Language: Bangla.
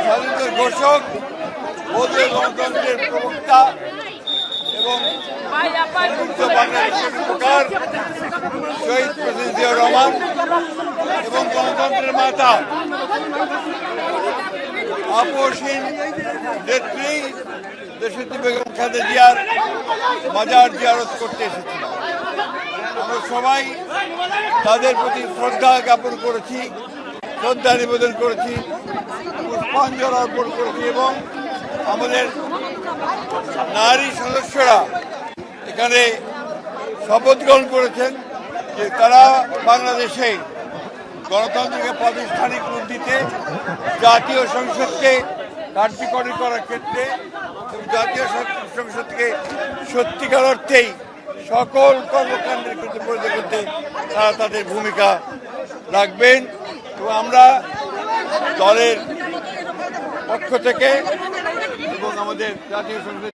স্বাধীনতার ঘোষক, বৌদ্ধ গণতন্ত্রের প্রবক্তা এবং বাংলাদেশের উপকার শহীদ প্রেসিডেন্ট জিয়াউর রহমান এবং গণতন্ত্রের মাতা আপসহীন নেত্রী দেশনেত্রী বেগম খালেদা জিয়ার মাজার জিয়ারত করতে এসেছি। আমরা সবাই তাদের প্রতি শ্রদ্ধা জ্ঞাপন করেছি, শ্রদ্ধা নিবেদন করেছি, পুষ্পাঞ্জলি অর্পণ করেছি এবং আমাদের নারী সদস্যরা এখানে শপথ গ্রহণ করেছেন যে তারা বাংলাদেশে গণতন্ত্রকে প্রাতিষ্ঠানিক রূপ দিতে, জাতীয় সংসদকে কার্যকরী করার ক্ষেত্রে জাতীয় সংসদকে সত্যিকার অর্থেই সকল কর্মকাণ্ডের ক্ষেত্রে পরিচালিত করতে তারা তাদের ভূমিকা রাখবেন। এবং আমরা দলের পক্ষ থেকে এবং আমাদের জাতীয় সংসদ